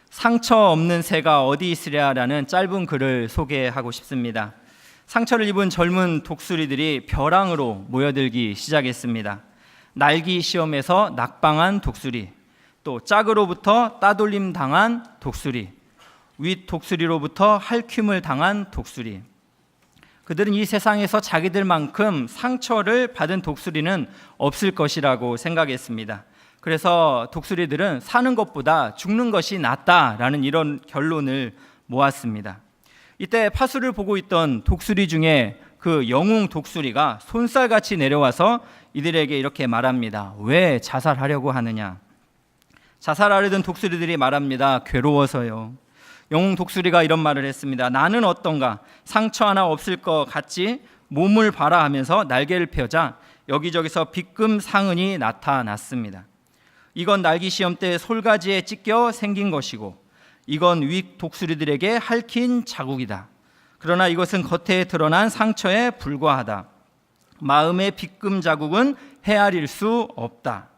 상처 없는 새가 어디 있으랴라는 짧은 글을 소개하고 싶습니다. 상처를 입은 젊은 독수리들이 벼랑으로 모여들기 시작했습니다. 날기 시험에서 낙방한 독수리, 또 짝으로부터 따돌림 당한 독수리, 윗 독수리로부터 할퀴을 당한 독수리. 그들은 이 세상에서 자기들만큼 상처를 받은 독수리는 없을 것이라고 생각했습니다. 그래서 독수리들은 사는 것보다 죽는 것이 낫다라는 이런 결론을 모았습니다. 이때 파수를 보고 있던 독수리 중에 그 영웅 독수리가 손살같이 내려와서 이들에게 이렇게 말합니다. 왜 자살하려고 하느냐? 자살하려던 독수리들이 말합니다. 괴로워서요. 영웅 독수리가 이런 말을 했습니다. 나는 어떤가? 상처 하나 없을 것 같지? 몸을 봐라 하면서 날개를 펴자 여기저기서 빗금 상흔이 나타났습니다. 이건 날기 시험 때 솔가지에 찢겨 생긴 것이고 이건 윗 독수리들에게 핥힌 자국이다. 그러나 이것은 겉에 드러난 상처에 불과하다. 마음의 빗금 자국은 헤아릴 수 없다.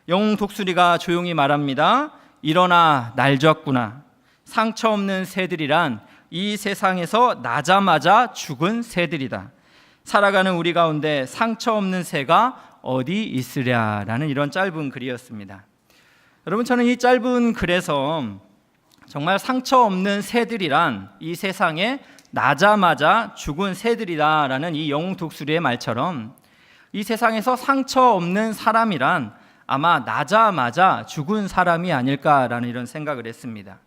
영웅 독수리가 조용히 말합니다. 일어나 날졌구나. 상처 없는 새들이란 이 세상에서 나자마자 죽은 새들이다. 살아가는 우리 가운데 상처 없는 새가 어디 있으랴라는 이런 짧은 글이었습니다. 여러분, 저는 이 짧은 글에서 정말 상처 없는 새들이란 이 세상에 나자마자 죽은 새들이다라는 이 영웅 독수리의 말처럼 이 세상에서 상처 없는 사람이란 아마 나자마자 죽은 사람이 아닐까라는 이런 생각을 했습니다.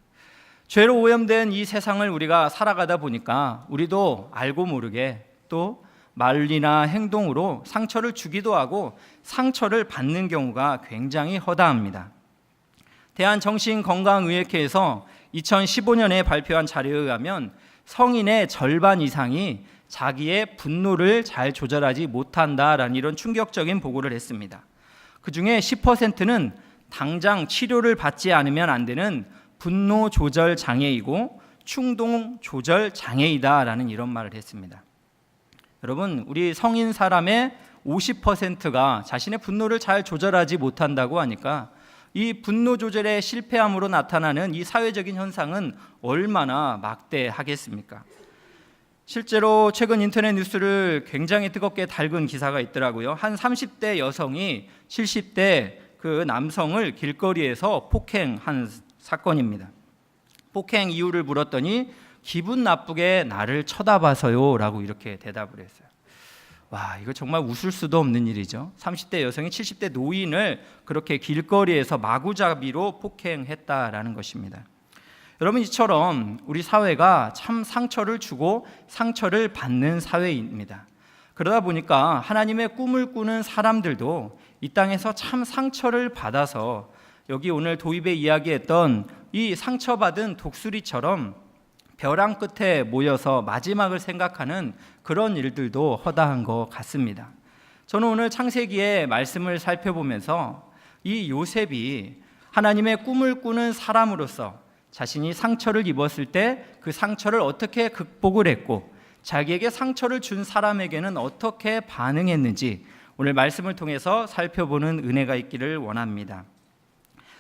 죄로 오염된 이 세상을 우리가 살아가다 보니까 우리도 알고 모르게 또 말이나 행동으로 상처를 주기도 하고 상처를 받는 경우가 굉장히 허다합니다. 대한정신건강의학회에서 2015년에 발표한 자료에 의하면 성인의 절반 이상이 자기의 분노를 잘 조절하지 못한다라는 이런 충격적인 보고를 했습니다. 그중에 10%는 당장 치료를 받지 않으면 안 되는 분노 조절 장애이고 충동 조절 장애이다라는 이런 말을 했습니다. 여러분, 우리 성인 사람의 50%가 자신의 분노를 잘 조절하지 못한다고 하니까 이 분노 조절에 실패함으로 나타나는 이 사회적인 현상은 얼마나 막대하겠습니까? 실제로 최근 인터넷 뉴스를 굉장히 뜨겁게 달군 기사가 있더라고요. 한 30대 여성이 70대 그 남성을 길거리에서 폭행한 사건입니다. 폭행 이유를 물었더니 기분 나쁘게 나를 쳐다봐서요 라고 이렇게 대답을 했어요. 와, 이거 정말 웃을 수도 없는 일이죠. 30대 여성이 70대 노인을 그렇게 길거리에서 마구잡이로 폭행했다라는 것입니다. 여러분, 이처럼 우리 사회가 참 상처를 주고 상처를 받는 사회입니다. 그러다 보니까 하나님의 꿈을 꾸는 사람들도 이 땅에서 참 상처를 받아서 여기 오늘 도입에 이야기했던 이 상처받은 독수리처럼 벼랑 끝에 모여서 마지막을 생각하는 그런 일들도 허다한 것 같습니다. 저는 오늘 창세기의 말씀을 살펴보면서 이 요셉이 하나님의 꿈을 꾸는 사람으로서 자신이 상처를 입었을 때 그 상처를 어떻게 극복을 했고 자기에게 상처를 준 사람에게는 어떻게 반응했는지 오늘 말씀을 통해서 살펴보는 은혜가 있기를 원합니다.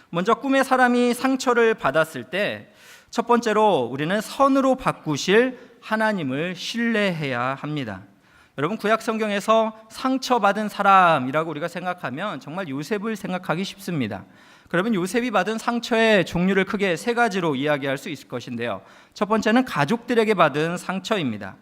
먼저 꿈의 사람이 상처를 받았을 때 첫 번째로 우리는 선으로 바꾸실 하나님을 신뢰해야 합니다. 여러분, 구약 성경에서 상처받은 사람이라고 우리가 생각하면 정말 요셉을 생각하기 쉽습니다. 그러면 요셉이 받은 상처의 종류를 크게 세 가지로 이야기할 수 있을 것인데요. 첫 번째는 가족들에게 받은 상처입니다.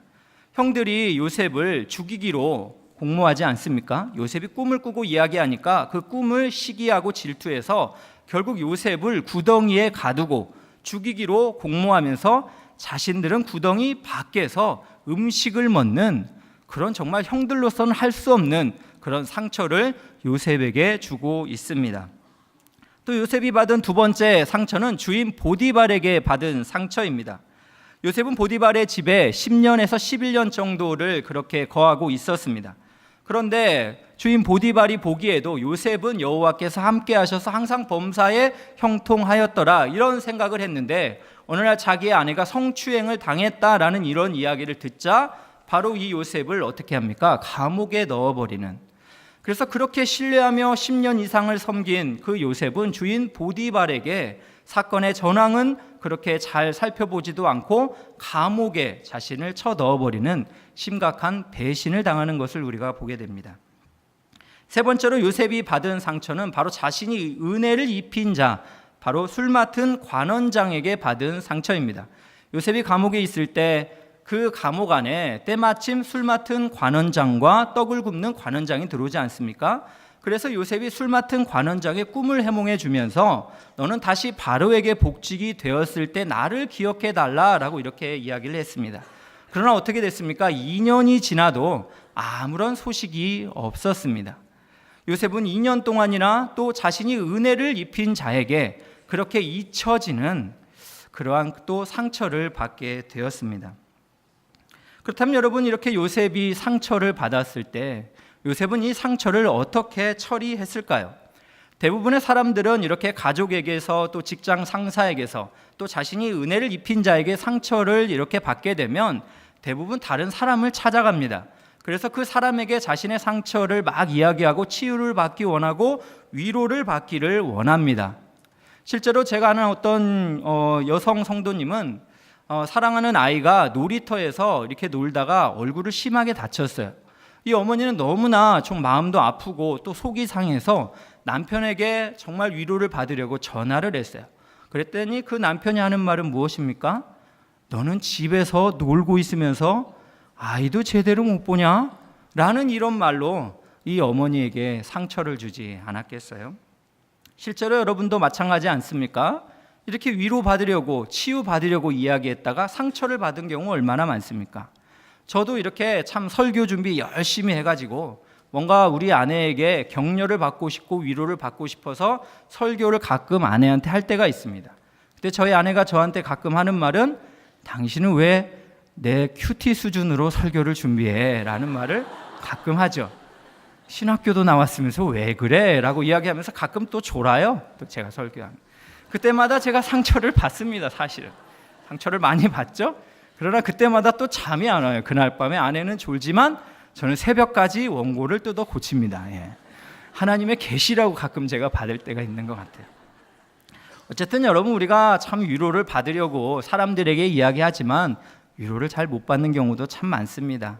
형들이 요셉을 죽이기로 공모하지 않습니까? 요셉이 꿈을 꾸고 이야기하니까 그 꿈을 시기하고 질투해서 결국 요셉을 구덩이에 가두고 죽이기로 공모하면서 자신들은 구덩이 밖에서 음식을 먹는 그런 정말 형들로서는 할 수 없는 그런 상처를 요셉에게 주고 있습니다. 또 요셉이 받은 두 번째 상처는 주인 보디발에게 받은 상처입니다. 요셉은 보디발의 집에 10년에서 11년 정도를 그렇게 거하고 있었습니다. 그런데 주인 보디발이 보기에도 요셉은 여호와께서 함께 하셔서 항상 범사에 형통하였더라 이런 생각을 했는데 어느 날 자기의 아내가 성추행을 당했다라는 이런 이야기를 듣자 바로 이 요셉을 어떻게 합니까? 감옥에 넣어버리는. 그래서 그렇게 신뢰하며 10년 이상을 섬긴 그 요셉은 주인 보디발에게 사건의 전황은 그렇게 잘 살펴보지도 않고 감옥에 자신을 쳐넣어버리는 심각한 배신을 당하는 것을 우리가 보게 됩니다. 세 번째로 요셉이 받은 상처는 바로 자신이 은혜를 입힌 자, 바로 술 맡은 관원장에게 받은 상처입니다. 요셉이 감옥에 있을 때 그 감옥 안에 때마침 술 맡은 관원장과 떡을 굽는 관원장이 들어오지 않습니까? 그래서 요셉이 술 맡은 관원장의 꿈을 해몽해 주면서 너는 다시 바로에게 복직이 되었을 때 나를 기억해 달라라고 이렇게 이야기를 했습니다. 그러나 어떻게 됐습니까? 2년이 지나도 아무런 소식이 없었습니다. 요셉은 2년 동안이나 또 자신이 은혜를 입힌 자에게 그렇게 잊혀지는 그러한 또 상처를 받게 되었습니다. 그렇다면 여러분, 이렇게 요셉이 상처를 받았을 때 요셉은 이 상처를 어떻게 처리했을까요? 대부분의 사람들은 이렇게 가족에게서 또 직장 상사에게서 또 자신이 은혜를 입힌 자에게 상처를 이렇게 받게 되면 대부분 다른 사람을 찾아갑니다. 그래서 그 사람에게 자신의 상처를 막 이야기하고 치유를 받기 원하고 위로를 받기를 원합니다. 실제로 제가 아는 어떤 여성 성도님은 사랑하는 아이가 놀이터에서 이렇게 놀다가 얼굴을 심하게 다쳤어요. 이 어머니는 너무나 좀 마음도 아프고 또 속이 상해서 남편에게 정말 위로를 받으려고 전화를 했어요. 그랬더니 그 남편이 하는 말은 무엇입니까? 너는 집에서 놀고 있으면서 아이도 제대로 못 보냐? 라는 이런 말로 이 어머니에게 상처를 주지 않았겠어요? 실제로 여러분도 마찬가지 않습니까? 이렇게 위로받으려고 치유받으려고 이야기했다가 상처를 받은 경우 얼마나 많습니까? 저도 이렇게 참 설교 준비 열심히 해가지고 뭔가 우리 아내에게 격려를 받고 싶고 위로를 받고 싶어서 설교를 가끔 아내한테 할 때가 있습니다. 근데 저희 아내가 저한테 가끔 하는 말은 당신은 왜 내 큐티 수준으로 설교를 준비해? 라는 말을 가끔 하죠. 신학교도 나왔으면서 왜 그래? 라고 이야기하면서 가끔 또 졸아요. 또 제가 설교하면. 그때마다 제가 상처를 받습니다. 사실은 상처를 많이 받죠. 그러나 그때마다 또 잠이 안 와요. 그날 밤에 아내는 졸지만 저는 새벽까지 원고를 뜯어 고칩니다. 하나님의 계시라고 가끔 제가 받을 때가 있는 것 같아요. 어쨌든 여러분, 우리가 참 위로를 받으려고 사람들에게 이야기하지만 위로를 잘 못 받는 경우도 참 많습니다.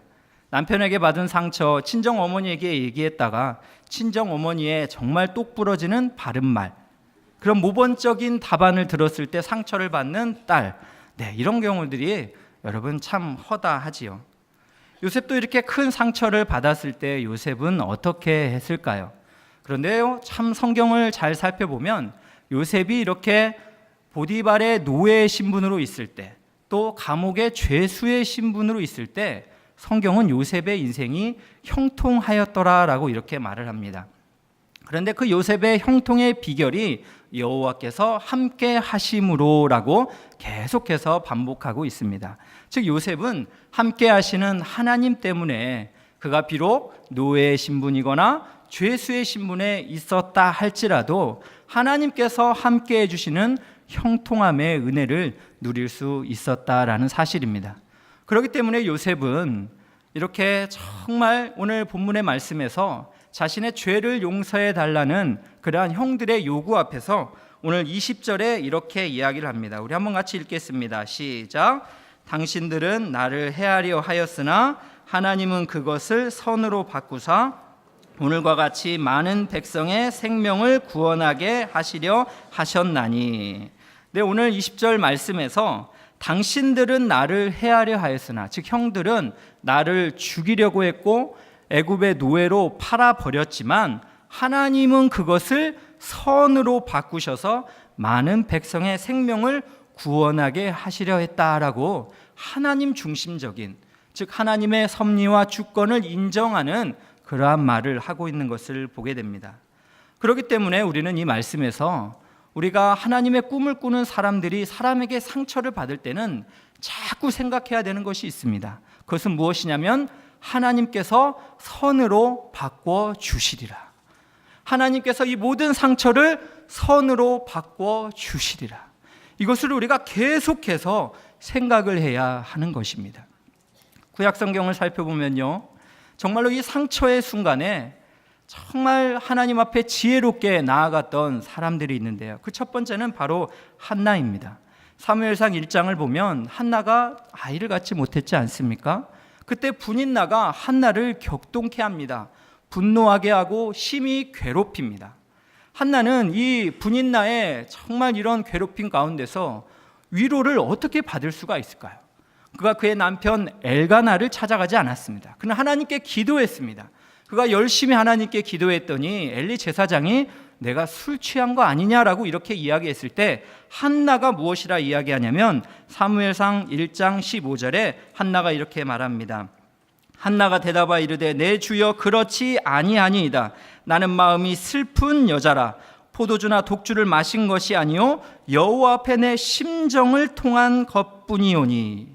남편에게 받은 상처 친정 어머니에게 얘기했다가 친정 어머니의 정말 똑 부러지는 바른 말, 그런 모범적인 답안을 들었을 때 상처를 받는 딸, 이런 경우들이 여러분 참 허다하지요. 요셉도 이렇게 큰 상처를 받았을 때 요셉은 어떻게 했을까요? 그런데요, 참 성경을 잘 살펴보면 요셉이 이렇게 보디발의 노예 신분으로 있을 때, 또 감옥의 죄수의 신분으로 있을 때 성경은 요셉의 인생이 형통하였더라라고 이렇게 말을 합니다. 그런데 그 요셉의 형통의 비결이 여호와께서 함께 하심으로라고 계속해서 반복하고 있습니다. 즉 요셉은 함께 하시는 하나님 때문에 그가 비록 노예의 신분이거나 죄수의 신분에 있었다 할지라도 하나님께서 함께 해주시는 형통함의 은혜를 누릴 수 있었다라는 사실입니다. 그렇기 때문에 요셉은 이렇게 정말 오늘 본문의 말씀에서 자신의 죄를 용서해 달라는 그러한 형들의 요구 앞에서 오늘 20절에 이렇게 이야기를 합니다. 우리 한번 같이 읽겠습니다. 시작. 당신들은 나를 해하려 하였으나 하나님은 그것을 선으로 바꾸사 오늘과 같이 많은 백성의 생명을 구원하게 하시려 하셨나니. 네, 오늘 20절 말씀에서 당신들은 나를 해하려 하였으나, 즉 형들은 나를 죽이려고 했고 애굽의 노예로 팔아버렸지만 하나님은 그것을 선으로 바꾸셔서 많은 백성의 생명을 구원하게 하시려 했다라고 하나님 중심적인, 즉 하나님의 섭리와 주권을 인정하는 그러한 말을 하고 있는 것을 보게 됩니다. 그렇기 때문에 우리는 이 말씀에서 우리가 하나님의 꿈을 꾸는 사람들이 사람에게 상처를 받을 때는 자꾸 생각해야 되는 것이 있습니다. 그것은 무엇이냐면 하나님께서 선으로 바꿔 주시리라. 하나님께서 이 모든 상처를 선으로 바꿔 주시리라. 이것을 우리가 계속해서 생각을 해야 하는 것입니다. 구약 성경을 살펴보면요, 정말로 이 상처의 순간에 정말 하나님 앞에 지혜롭게 나아갔던 사람들이 있는데요. 그 첫 번째는 바로 한나입니다. 사무엘상 1장을 보면 한나가 아이를 갖지 못했지 않습니까? 그때 분인나가 한나를 격동케 합니다. 분노하게 하고 심히 괴롭힙니다. 한나는 이 분인나의 정말 이런 괴롭힘 가운데서 위로를 어떻게 받을 수가 있을까요? 그가 그의 남편 엘가나를 찾아가지 않았습니다. 그는 하나님께 기도했습니다. 그가 열심히 하나님께 기도했더니 엘리 제사장이 내가 술 취한 거 아니냐라고 이렇게 이야기했을 때 한나가 무엇이라 이야기하냐면 사무엘상 1장 15절에 한나가 이렇게 말합니다. 한나가 대답하여 이르되 내 주여 그렇지 아니하니이다. 나는 마음이 슬픈 여자라. 포도주나 독주를 마신 것이 아니요 여호와 앞에 내 심정을 통한 것뿐이오니.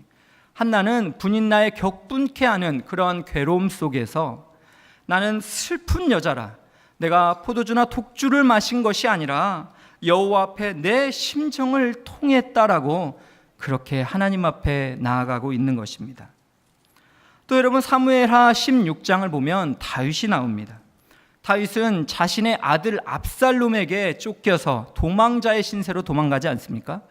한나는 분인나의 격분케 하는 그러한 괴로움 속에서 나는 슬픈 여자라. 내가 포도주나 독주를 마신 것이 아니라 여호와 앞에 내 심정을 통했다라고 그렇게 하나님 앞에 나아가고 있는 것입니다. 또 여러분 사무엘하 16장을 보면 다윗이 나옵니다. 다윗은 자신의 아들 압살롬에게 쫓겨서 도망자의 신세로 도망가지 않습니까?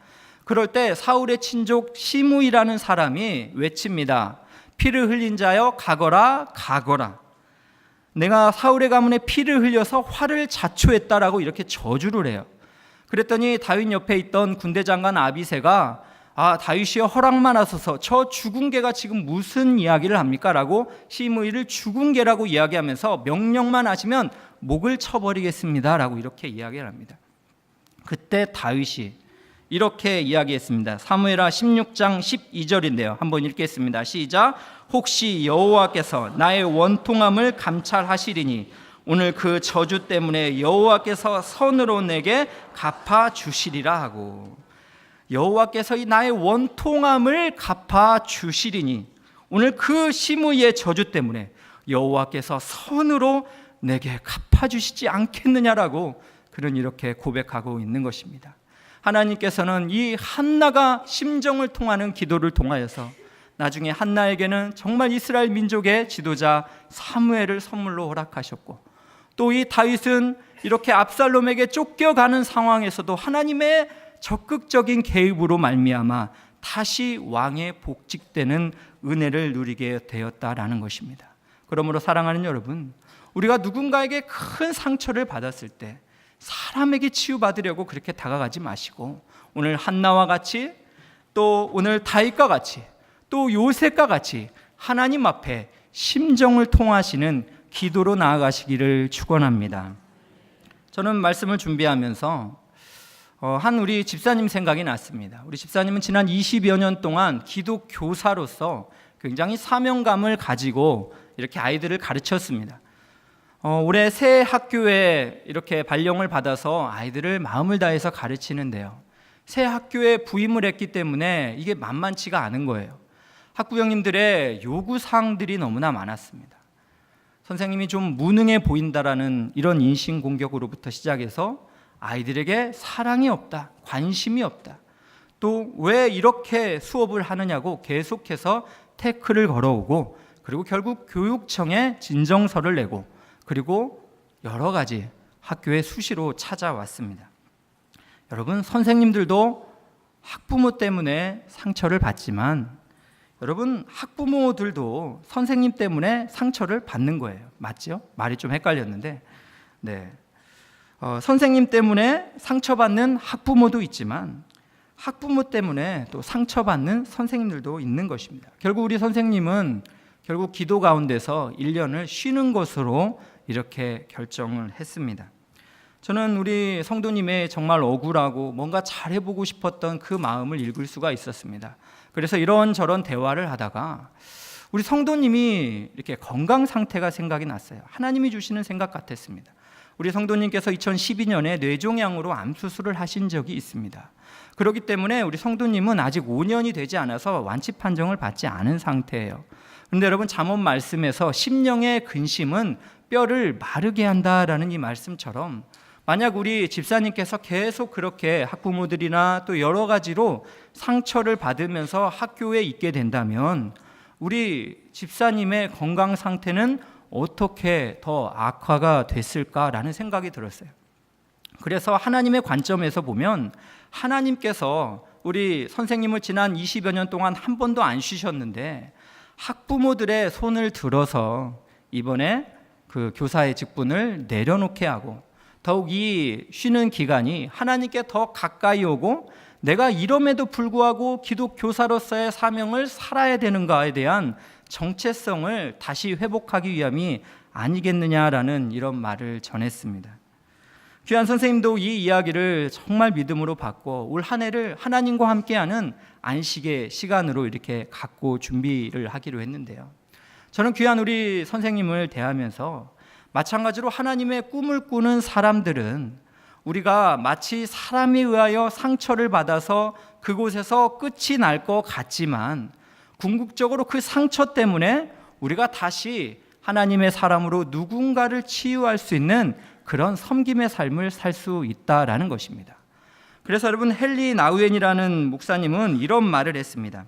그럴 때 사울의 친족 시므이라는 사람이 외칩니다. 피를 흘린 자여 가거라 가거라. 내가 사울의 가문에 피를 흘려서 화를 자초했다라고 이렇게 저주를 해요. 그랬더니 다윗 옆에 있던 군대 장관 아비새가 다윗이여 허락만 하소서 저 죽은 개가 지금 무슨 이야기를 합니까? 라고 시므이를 죽은 개라고 이야기하면서 명령만 하시면 목을 쳐버리겠습니다 라고 이렇게 이야기를 합니다. 그때 다윗이 이렇게 이야기했습니다. 사무엘하 16장 12절인데요. 한번 읽겠습니다. 시작. 혹시 여호와께서 나의 원통함을 감찰하시리니 오늘 그 저주 때문에 여호와께서 선으로 내게 갚아주시리라 하고, 여호와께서 이 나의 원통함을 갚아주시리니 오늘 그 시므이의 저주 때문에 여호와께서 선으로 내게 갚아주시지 않겠느냐라고 그는 이렇게 고백하고 있는 것입니다. 하나님께서는 이 한나가 심정을 통하는 기도를 통하여서 나중에 한나에게는 정말 이스라엘 민족의 지도자 사무엘을 선물로 허락하셨고, 또 이 다윗은 이렇게 압살롬에게 쫓겨가는 상황에서도 하나님의 적극적인 개입으로 말미암아 다시 왕의 복직되는 은혜를 누리게 되었다라는 것입니다. 그러므로 사랑하는 여러분, 우리가 누군가에게 큰 상처를 받았을 때 사람에게 치유받으려고 그렇게 다가가지 마시고 오늘 한나와 같이, 또 오늘 다윗과 같이, 또 요셉과 같이 하나님 앞에 심정을 통하시는 기도로 나아가시기를 축원합니다. 저는 말씀을 준비하면서 한 우리 집사님 생각이 났습니다. 우리 집사님은 지난 20여 년 동안 기도 교사로서 굉장히 사명감을 가지고 이렇게 아이들을 가르쳤습니다. 올해 새 학교에 이렇게 발령을 받아서 아이들을 마음을 다해서 가르치는데요. 새 학교에 부임을 했기 때문에 이게 만만치가 않은 거예요. 학부형님들의 요구사항들이 너무나 많았습니다. 선생님이 좀 무능해 보인다라는 이런 인신공격으로부터 시작해서 아이들에게 사랑이 없다, 관심이 없다, 또 왜 이렇게 수업을 하느냐고 계속해서 태클을 걸어오고, 그리고 결국 교육청에 진정서를 내고, 그리고 여러 가지 학교에 수시로 찾아왔습니다. 여러분, 선생님들도 학부모 때문에 상처를 받지만 여러분, 학부모들도 선생님 때문에 상처를 받는 거예요. 맞죠? 말이 좀 헷갈렸는데, 네. 선생님 때문에 상처받는 학부모도 있지만 학부모 때문에 또 상처받는 선생님들도 있는 것입니다. 결국 우리 선생님은 결국 기도 가운데서 1년을 쉬는 것으로 이렇게 결정을 했습니다. 저는 우리 성도님의 정말 억울하고 뭔가 잘해보고 싶었던 그 마음을 읽을 수가 있었습니다. 그래서 이런저런 대화를 하다가 우리 성도님이 이렇게 건강 상태가 생각이 났어요. 하나님이 주시는 생각 같았습니다. 우리 성도님께서 2012년에 뇌종양으로 암수술을 하신 적이 있습니다. 그렇기 때문에 우리 성도님은 아직 5년이 되지 않아서 완치 판정을 받지 않은 상태예요. 그런데 여러분, 잠언 말씀에서 심령의 근심은 뼈를 마르게 한다라는 이 말씀처럼, 만약 우리 집사님께서 계속 그렇게 학부모들이나 또 여러 가지로 상처를 받으면서 학교에 있게 된다면 우리 집사님의 건강 상태는 어떻게 더 악화가 됐을까라는 생각이 들었어요. 그래서 하나님의 관점에서 보면 하나님께서 우리 선생님을 지난 20여 년 동안 한 번도 안 쉬셨는데 학부모들의 손을 들어서 이번에 그 교사의 직분을 내려놓게 하고 더욱 이 쉬는 기간이 하나님께 더 가까이 오고 내가 이럼에도 불구하고 기독 교사로서의 사명을 살아야 되는가에 대한 정체성을 다시 회복하기 위함이 아니겠느냐라는 이런 말을 전했습니다. 귀한 선생님도 이 이야기를 정말 믿음으로 받고 올 한 해를 하나님과 함께하는 안식의 시간으로 이렇게 갖고 준비를 하기로 했는데요. 저는 귀한 우리 선생님을 대하면서 마찬가지로 하나님의 꿈을 꾸는 사람들은 우리가 마치 사람에 의하여 상처를 받아서 그곳에서 끝이 날 것 같지만 궁극적으로 그 상처 때문에 우리가 다시 하나님의 사람으로 누군가를 치유할 수 있는 그런 섬김의 삶을 살 수 있다라는 것입니다. 그래서 여러분 헨리 나우엔이라는 목사님은 이런 말을 했습니다.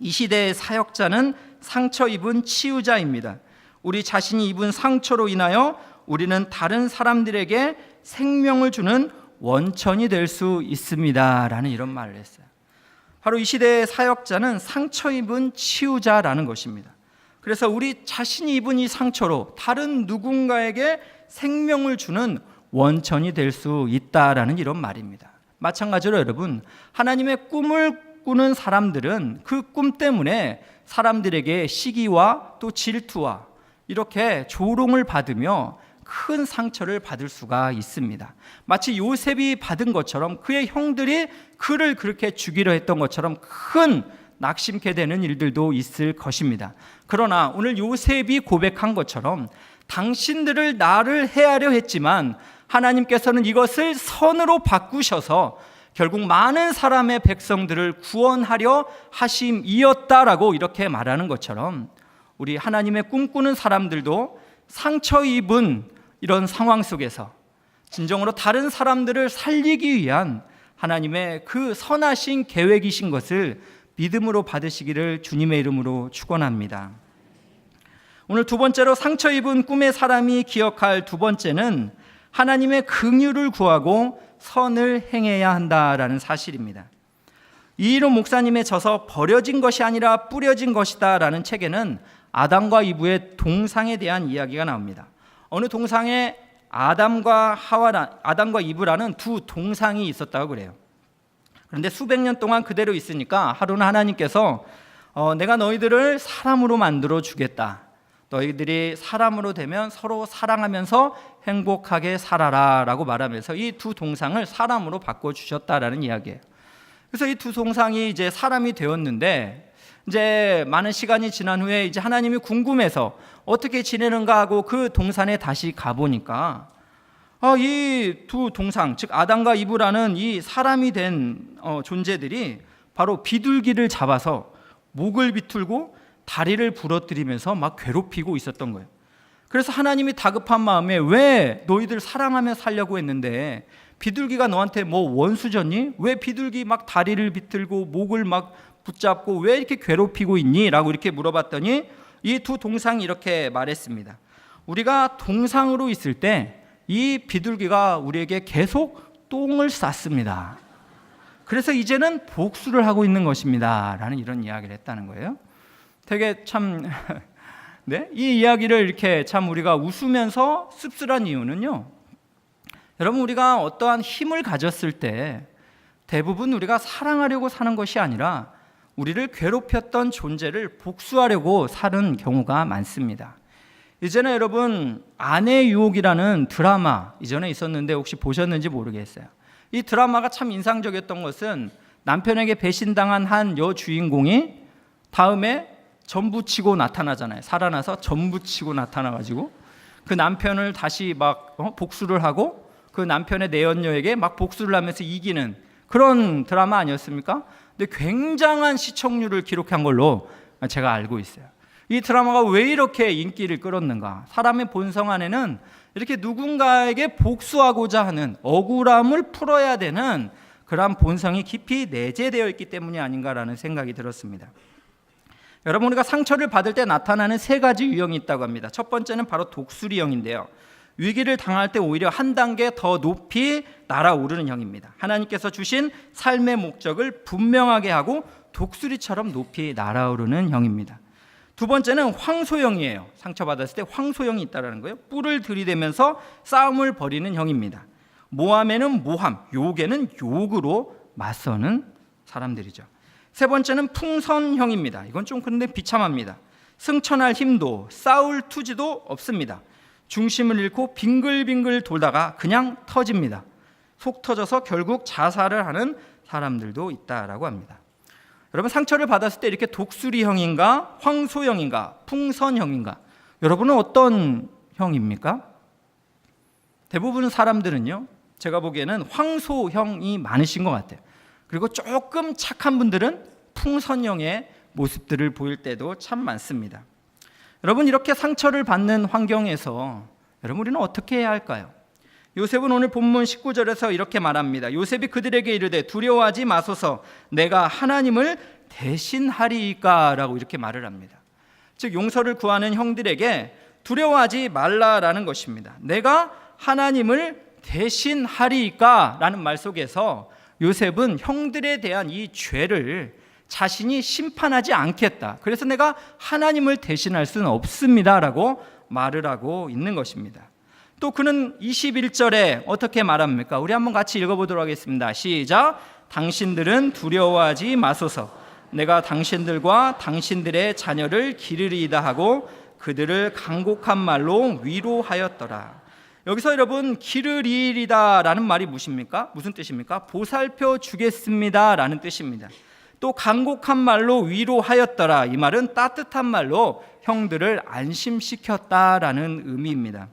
이 시대의 사역자는 상처 입은 치유자입니다. 우리 자신이 입은 상처로 인하여 우리는 다른 사람들에게 생명을 주는 원천이 될 수 있습니다 라는 이런 말을 했어요. 바로 이 시대의 사역자는 상처 입은 치유자라는 것입니다. 그래서 우리 자신이 입은 이 상처로 다른 누군가에게 생명을 주는 원천이 될 수 있다라는 이런 말입니다. 마찬가지로 여러분 하나님의 꿈을 꾸는 사람들은 그 꿈 때문에 사람들에게 시기와 또 질투와 이렇게 조롱을 받으며 큰 상처를 받을 수가 있습니다. 마치 요셉이 받은 것처럼 그의 형들이 그를 그렇게 죽이려 했던 것처럼 큰 낙심케 되는 일들도 있을 것입니다. 그러나 오늘 요셉이 고백한 것처럼 당신들을 나를 해하려 했지만 하나님께서는 이것을 선으로 바꾸셔서 결국 많은 사람의 백성들을 구원하려 하심이었다라고 이렇게 말하는 것처럼 우리 하나님의 꿈꾸는 사람들도 상처 입은 이런 상황 속에서 진정으로 다른 사람들을 살리기 위한 하나님의 그 선하신 계획이신 것을 믿음으로 받으시기를 주님의 이름으로 축원합니다. 오늘 두 번째로 상처 입은 꿈의 사람이 기억할 두 번째는 하나님의 긍휼을 구하고 선을 행해야 한다라는 사실입니다. 이희로 목사님의 저서 버려진 것이 아니라 뿌려진 것이다 라는 책에는 아담과 이브의 동상에 대한 이야기가 나옵니다. 어느 동상에 아담과 이브라는 두 동상이 있었다고 그래요. 그런데 수백 년 동안 그대로 있으니까 하루는 하나님께서 내가 너희들을 사람으로 만들어 주겠다. 너희들이 사람으로 되면 서로 사랑하면서 행복하게 살아라 라고 말하면서 이 두 동상을 사람으로 바꿔주셨다라는 이야기예요. 그래서 이 두 동상이 이제 사람이 되었는데 이제 많은 시간이 지난 후에 이제 하나님이 궁금해서 어떻게 지내는가 하고 그 동산에 다시 가보니까 이 두 동상, 즉 아담과 이브라는 이 사람이 된 존재들이 바로 비둘기를 잡아서 목을 비틀고 다리를 부러뜨리면서 막 괴롭히고 있었던 거예요. 그래서 하나님이 다급한 마음에 왜 너희들 사랑하며 살려고 했는데 비둘기가 너한테 뭐 원수졌니? 왜 비둘기 막 다리를 비틀고 목을 막 붙잡고 왜 이렇게 괴롭히고 있니? 라고 이렇게 물어봤더니 이 두 동상이 이렇게 말했습니다. 우리가 동상으로 있을 때 이 비둘기가 우리에게 계속 똥을 쌌습니다. 그래서 이제는 복수를 하고 있는 것입니다 라는 이런 이야기를 했다는 거예요. 되게 참 네? 이 이야기를 이렇게 참 우리가 웃으면서 씁쓸한 이유는요, 여러분 우리가 어떠한 힘을 가졌을 때 대부분 우리가 사랑하려고 사는 것이 아니라 우리를 괴롭혔던 존재를 복수하려고 사는 경우가 많습니다. 이제는 여러분 아내의 유혹이라는 드라마 이전에 있었는데 혹시 보셨는지 모르겠어요. 이 드라마가 참 인상적이었던 것은 남편에게 배신당한 한 여주인공이 다음에 전부치고 나타나잖아요. 살아나서 전부치고 나타나가지고 그 남편을 다시 막 복수를 하고 그 남편의 내연녀에게 막 복수를 하면서 이기는 그런 드라마 아니었습니까? 근데 굉장한 시청률을 기록한 걸로 제가 알고 있어요. 이 드라마가 왜 이렇게 인기를 끌었는가? 사람의 본성 안에는 이렇게 누군가에게 복수하고자 하는 억울함을 풀어야 되는 그런 본성이 깊이 내재되어 있기 때문이 아닌가라는 생각이 들었습니다. 여러분, 우리가 상처를 받을 때 나타나는 세 가지 유형이 있다고 합니다. 첫 번째는 바로 독수리형인데요. 위기를 당할 때 오히려 한 단계 더 높이 날아오르는 형입니다. 하나님께서 주신 삶의 목적을 분명하게 하고 독수리처럼 높이 날아오르는 형입니다. 두 번째는 황소형이에요. 상처받았을 때 황소형이 있다는 거예요. 뿔을 들이대면서 싸움을 벌이는 형입니다. 모함에는 모함, 욕에는 욕으로 맞서는 사람들이죠. 세 번째는 풍선형입니다. 이건 좀 그런데 비참합니다. 승천할 힘도 싸울 투지도 없습니다. 중심을 잃고 빙글빙글 돌다가 그냥 터집니다. 속 터져서 결국 자살을 하는 사람들도 있다라고 합니다. 여러분, 상처를 받았을 때 이렇게 독수리형인가, 황소형인가, 풍선형인가, 여러분은 어떤 형입니까? 대부분 사람들은요, 제가 보기에는 황소형이 많으신 것 같아요. 그리고 조금 착한 분들은 풍선형의 모습들을 보일 때도 참 많습니다. 여러분, 이렇게 상처를 받는 환경에서 여러분, 우리는 어떻게 해야 할까요? 요셉은 오늘 본문 19절에서 이렇게 말합니다. 요셉이 그들에게 이르되 두려워하지 마소서, 내가 하나님을 대신하리이까 라고 이렇게 말을 합니다. 즉, 용서를 구하는 형들에게 두려워하지 말라라는 것입니다. 내가 하나님을 대신하리이까 라는 말 속에서 요셉은 형들에 대한 이 죄를 자신이 심판하지 않겠다, 그래서 내가 하나님을 대신할 수는 없습니다 라고 말을 하고 있는 것입니다. 또 그는 21절에 어떻게 말합니까? 우리 한번 같이 읽어보도록 하겠습니다. 시작. 당신들은 두려워하지 마소서, 내가 당신들과 당신들의 자녀를 기르리이다 하고 그들을 간곡한 말로 위로하였더라. 여기서 여러분, 기르리이다 라는 말이 무엇입니까? 무슨 뜻입니까? 보살펴 주겠습니다 라는 뜻입니다. 또 간곡한 말로 위로하였더라, 이 말은 따뜻한 말로 형들을 안심시켰다라는 의미입니다.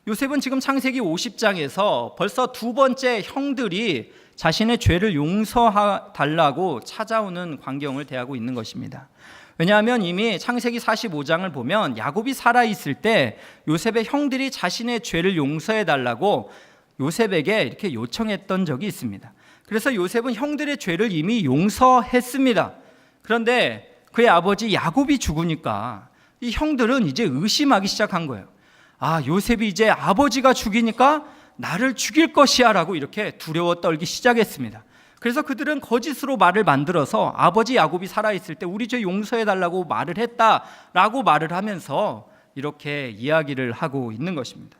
요셉은 지금 창세기 50장에서 벌써 두 번째 형들이 자신의 죄를 용서해달라고 찾아오는 광경을 대하고 있는 것입니다. 왜냐하면 이미 창세기 45장을 보면 야곱이 살아있을 때 요셉의 형들이 자신의 죄를 용서해달라고 요셉에게 이렇게 요청했던 적이 있습니다. 그래서 요셉은 형들의 죄를 이미 용서했습니다. 그런데 그의 아버지 야곱이 죽으니까 이 형들은 이제 의심하기 시작한 거예요. 아, 요셉이 이제 아버지가 죽이니까 나를 죽일 것이야 라고 이렇게 두려워 떨기 시작했습니다. 그래서 그들은 거짓으로 말을 만들어서 아버지 야곱이 살아있을 때 우리 죄 용서해달라고 말을 했다라고 말을 하면서 이렇게 이야기를 하고 있는 것입니다.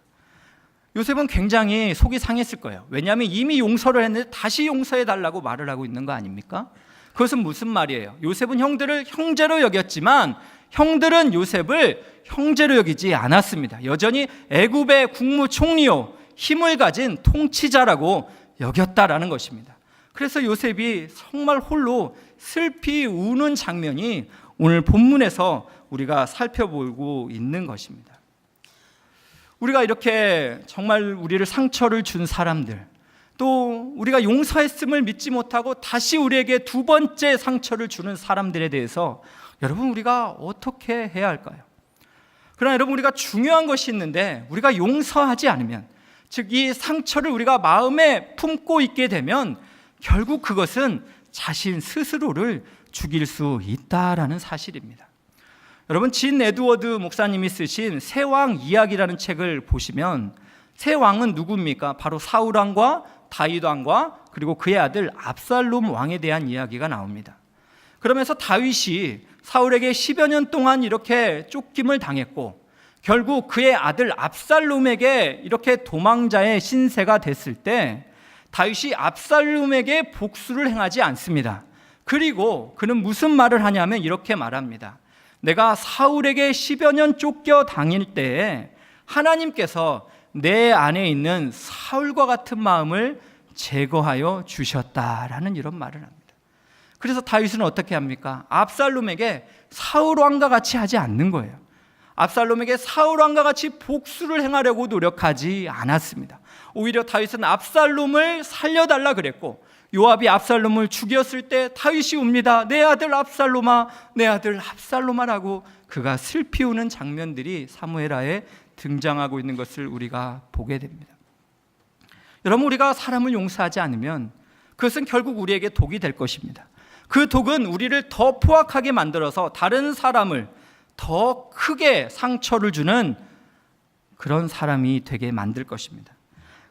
요셉은 굉장히 속이 상했을 거예요. 왜냐하면 이미 용서를 했는데 다시 용서해달라고 말을 하고 있는 거 아닙니까? 그것은 무슨 말이에요? 요셉은 형들을 형제로 여겼지만 형들은 요셉을 형제로 여기지 않았습니다. 여전히 애굽의 국무총리요, 힘을 가진 통치자라고 여겼다라는 것입니다. 그래서 요셉이 정말 홀로 슬피 우는 장면이 오늘 본문에서 우리가 살펴보고 있는 것입니다. 우리가 이렇게 정말 우리를 상처를 준 사람들, 또 우리가 용서했음을 믿지 못하고 다시 우리에게 두 번째 상처를 주는 사람들에 대해서 여러분, 우리가 어떻게 해야 할까요? 그러나 여러분, 우리가 중요한 것이 있는데 우리가 용서하지 않으면, 즉 이 상처를 우리가 마음에 품고 있게 되면 결국 그것은 자신 스스로를 죽일 수 있다라는 사실입니다. 여러분, 진 에드워드 목사님이 쓰신 새 왕 이야기라는 책을 보시면 새 왕은 누굽니까? 바로 사울 왕과 다윗 왕과 그리고 그의 아들 압살롬 왕에 대한 이야기가 나옵니다. 그러면서 다윗이 사울에게 10여 년 동안 이렇게 쫓김을 당했고 결국 그의 아들 압살롬에게 이렇게 도망자의 신세가 됐을 때 다윗이 압살롬에게 복수를 행하지 않습니다. 그리고 그는 무슨 말을 하냐면 이렇게 말합니다. 내가 사울에게 10여 년 쫓겨 다닐 때에 하나님께서 내 안에 있는 사울과 같은 마음을 제거하여 주셨다라는 이런 말을 합니다. 그래서 다윗은 어떻게 합니까? 압살롬에게 사울 왕과 같이 하지 않는 거예요. 압살롬에게 사울 왕과 같이 복수를 행하려고 노력하지 않았습니다. 오히려 다윗은 압살롬을 살려달라 그랬고, 요압이 압살롬을 죽였을 때 다윗이 웁니다. 내 아들 압살롬아, 내 아들 압살롬아라고 그가 슬피 우는 장면들이 사무엘하에 등장하고 있는 것을 우리가 보게 됩니다. 여러분, 우리가 사람을 용서하지 않으면 그것은 결국 우리에게 독이 될 것입니다. 그 독은 우리를 더 포악하게 만들어서 다른 사람을 더 크게 상처를 주는 그런 사람이 되게 만들 것입니다.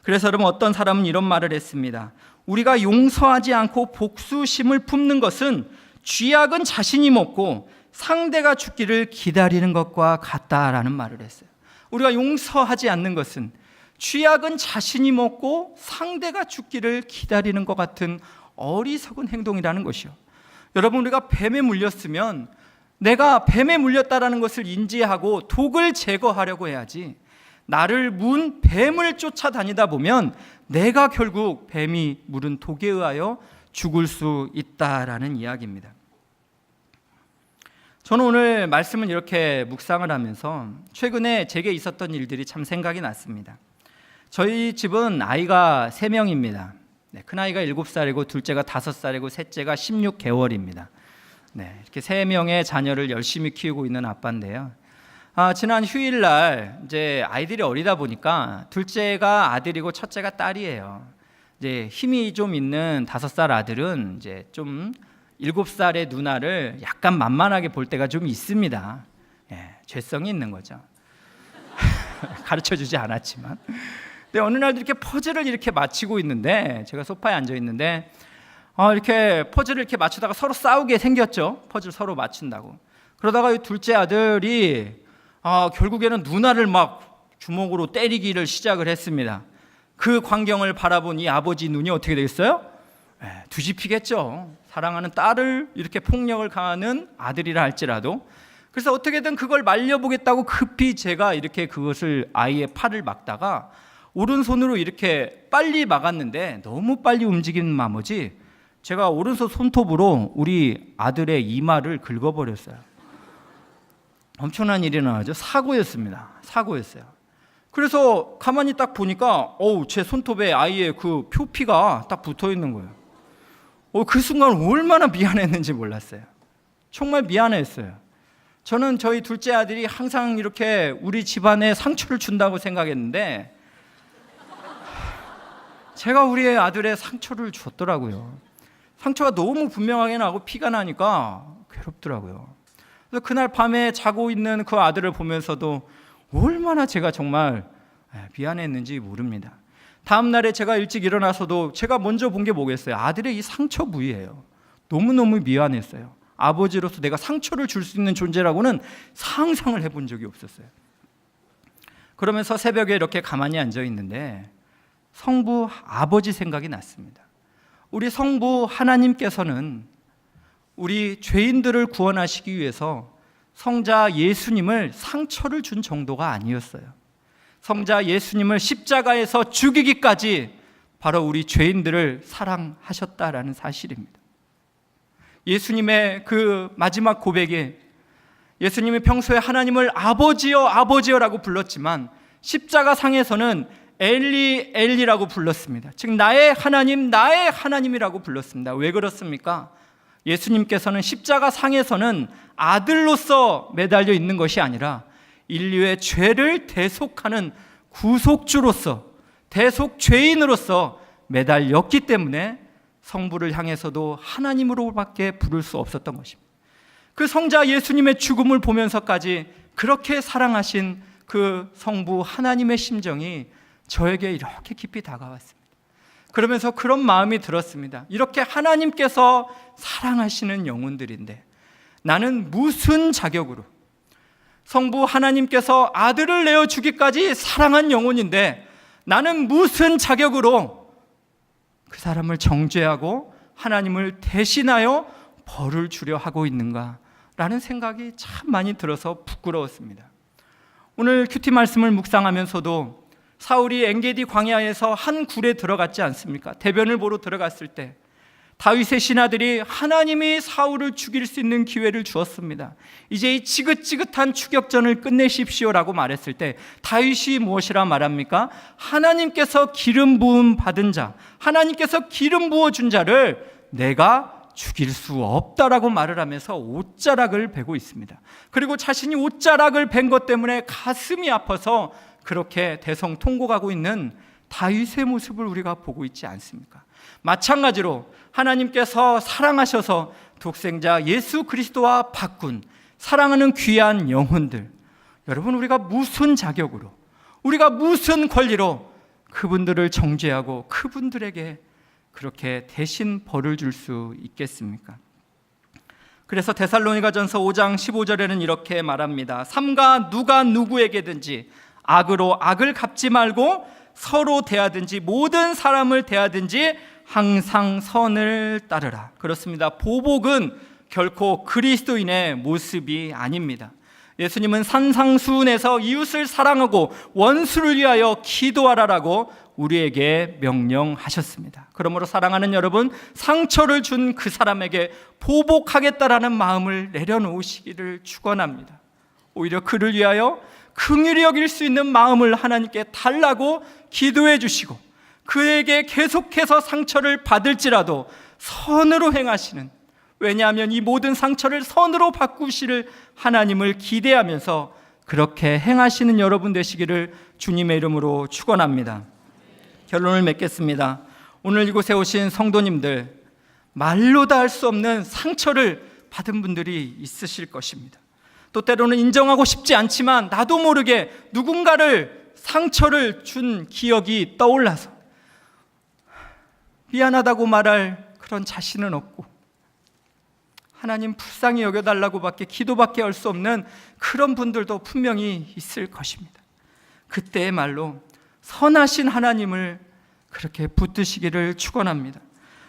그래서 여러분, 어떤 사람은 이런 말을 했습니다. 우리가 용서하지 않고 복수심을 품는 것은 쥐약은 자신이 먹고 상대가 죽기를 기다리는 것과 같다라는 말을 했어요. 우리가 용서하지 않는 것은 쥐약은 자신이 먹고 상대가 죽기를 기다리는 것 같은 어리석은 행동이라는 것이요. 여러분, 우리가 뱀에 물렸으면 내가 뱀에 물렸다는 것을 인지하고 독을 제거하려고 해야지, 나를 문 뱀을 쫓아다니다 보면 내가 결국 뱀이 물은 독에 의하여 죽을 수 있다라는 이야기입니다. 저는 오늘 말씀을 이렇게 묵상을 하면서 최근에 제게 있었던 일들이 참 생각이 났습니다. 저희 집은 아이가 3명입니다. 큰아이가 7살이고 둘째가 5살이고 셋째가 16개월입니다. 이렇게 3명의 자녀를 열심히 키우고 있는 아빠인데요. 지난 휴일날 이제 아이들이 어리다 보니까 둘째가 아들이고 첫째가 딸이에요. 이제 힘이 좀 있는 5살 아들은 이제 좀 7살의 누나를 약간 만만하게 볼 때가 좀 있습니다. 죄성이 있는 거죠. 가르쳐주지 않았지만. 근데 어느 날도 이렇게 퍼즐을 이렇게 맞히고 있는데, 제가 소파에 앉아 있는데 이렇게 퍼즐을 이렇게 맞추다가 서로 싸우게 생겼죠. 퍼즐 서로 맞춘다고. 그러다가 이 둘째 아들이 결국에는 누나를 막 주먹으로 때리기를 시작을 했습니다. 그 광경을 바라본 이 아버지 눈이 어떻게 되겠어요? 뒤집히겠죠. 사랑하는 딸을 이렇게 폭력을 가하는 아들이라 할지라도. 그래서 어떻게든 그걸 말려보겠다고 급히 제가 이렇게 그것을 아이의 팔을 막다가 오른손으로 이렇게 빨리 막았는데 너무 빨리 움직이는 나머지 제가 오른손 손톱으로 우리 아들의 이마를 긁어버렸어요. 엄청난 일이 나죠. 사고였습니다. 사고였어요. 그래서 가만히 딱 보니까 제 손톱에 아이의 그 표피가 딱 붙어 있는 거예요. 그 순간 얼마나 미안했는지 몰랐어요. 정말 미안했어요. 저는 저희 둘째 아들이 항상 이렇게 우리 집안에 상처를 준다고 생각했는데 제가 우리 아들의 상처를 줬더라고요. 상처가 너무 분명하게 나고 피가 나니까 괴롭더라고요. 그래서 그날 밤에 자고 있는 그 아들을 보면서도 얼마나 제가 정말 미안했는지 모릅니다. 다음 날에 제가 일찍 일어나서도 제가 먼저 본 게 뭐겠어요? 아들의 이 상처 부위예요. 너무너무 미안했어요. 아버지로서 내가 상처를 줄 수 있는 존재라고는 상상을 해본 적이 없었어요. 그러면서 새벽에 이렇게 가만히 앉아 있는데 성부 아버지 생각이 났습니다. 우리 성부 하나님께서는 우리 죄인들을 구원하시기 위해서 성자 예수님을 상처를 준 정도가 아니었어요. 성자 예수님을 십자가에서 죽이기까지 바로 우리 죄인들을 사랑하셨다라는 사실입니다. 예수님의 그 마지막 고백에 예수님이 평소에 하나님을 아버지여 아버지여라고 불렀지만 십자가 상에서는 엘리 엘리라고 불렀습니다. 즉 나의 하나님 나의 하나님이라고 불렀습니다. 왜 그렇습니까? 예수님께서는 십자가 상에서는 아들로서 매달려 있는 것이 아니라 인류의 죄를 대속하는 구속주로서 대속 죄인으로서 매달렸기 때문에 성부를 향해서도 하나님으로밖에 부를 수 없었던 것입니다. 그 성자 예수님의 죽음을 보면서까지 그렇게 사랑하신 그 성부 하나님의 심정이 저에게 이렇게 깊이 다가왔습니다. 그러면서 그런 마음이 들었습니다. 이렇게 하나님께서 사랑하시는 영혼들인데 나는 무슨 자격으로, 성부 하나님께서 아들을 내어주기까지 사랑한 영혼인데 나는 무슨 자격으로 그 사람을 정죄하고 하나님을 대신하여 벌을 주려 하고 있는가라는 생각이 참 많이 들어서 부끄러웠습니다. 오늘 큐티 말씀을 묵상하면서도 사울이 엔게디 광야에서 한 굴에 들어갔지 않습니까? 대변을 보러 들어갔을 때 다윗의 신하들이 하나님이 사울을 죽일 수 있는 기회를 주었습니다. 이제 이 지긋지긋한 추격전을 끝내십시오라고 말했을 때 다윗이 무엇이라 말합니까? 하나님께서 기름 부음 받은 자, 하나님께서 기름 부어준 자를 내가 죽일 수 없다라고 말을 하면서 옷자락을 베고 있습니다. 그리고 자신이 옷자락을 벤 것 때문에 가슴이 아파서 그렇게 대성통곡하고 있는 다윗의 모습을 우리가 보고 있지 않습니까? 마찬가지로 하나님께서 사랑하셔서 독생자 예수 그리스도와 바꾼 사랑하는 귀한 영혼들, 여러분, 우리가 무슨 자격으로, 우리가 무슨 권리로 그분들을 정죄하고 그분들에게 그렇게 대신 벌을 줄 수 있겠습니까? 그래서 데살로니가전서 5장 15절에는 이렇게 말합니다. 삼가 누가 누구에게든지 악으로 악을 갚지 말고 서로 대하든지 모든 사람을 대하든지 항상 선을 따르라. 그렇습니다. 보복은 결코 그리스도인의 모습이 아닙니다. 예수님은 산상수훈에서 이웃을 사랑하고 원수를 위하여 기도하라라고 우리에게 명령하셨습니다. 그러므로 사랑하는 여러분, 상처를 준 그 사람에게 보복하겠다라는 마음을 내려놓으시기를 축원합니다. 오히려 그를 위하여 긍휼히 여길 수 있는 마음을 하나님께 달라고 기도해 주시고, 그에게 계속해서 상처를 받을지라도 선으로 행하시는, 왜냐하면 이 모든 상처를 선으로 바꾸시를 하나님을 기대하면서 그렇게 행하시는 여러분 되시기를 주님의 이름으로 축원합니다. 결론을 맺겠습니다. 오늘 이곳에 오신 성도님들, 말로 다 할 수 없는 상처를 받은 분들이 있으실 것입니다. 또 때로는 인정하고 싶지 않지만 나도 모르게 누군가를 상처를 준 기억이 떠올라서 미안하다고 말할 그런 자신은 없고, 하나님 불쌍히 여겨달라고 밖에 기도밖에 할 수 없는 그런 분들도 분명히 있을 것입니다. 그때의 말로 선하신 하나님을 그렇게 붙드시기를 축원합니다.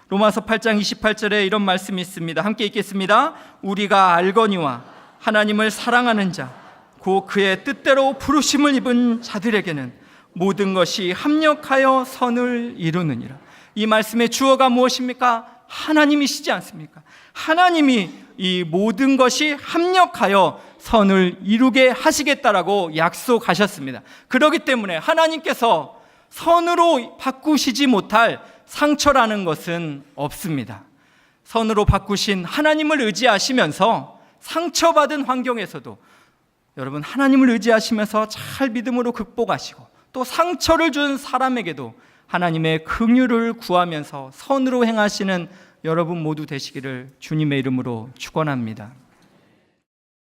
로마서 8장 28절에 이런 말씀이 있습니다. 함께 읽겠습니다. 우리가 알거니와 하나님을 사랑하는 자, 곧 그의 뜻대로 부르심을 입은 자들에게는 모든 것이 합력하여 선을 이루느니라. 이 말씀의 주어가 무엇입니까? 하나님이시지 않습니까? 하나님이 이 모든 것이 합력하여 선을 이루게 하시겠다라고 약속하셨습니다. 그렇기 때문에 하나님께서 선으로 바꾸시지 못할 상처라는 것은 없습니다. 선으로 바꾸신 하나님을 의지하시면서 상처받은 환경에서도 여러분, 하나님을 의지하시면서 잘 믿음으로 극복하시고, 또 상처를 준 사람에게도 하나님의 긍휼을 구하면서 선으로 행하시는 여러분 모두 되시기를 주님의 이름으로 축원합니다.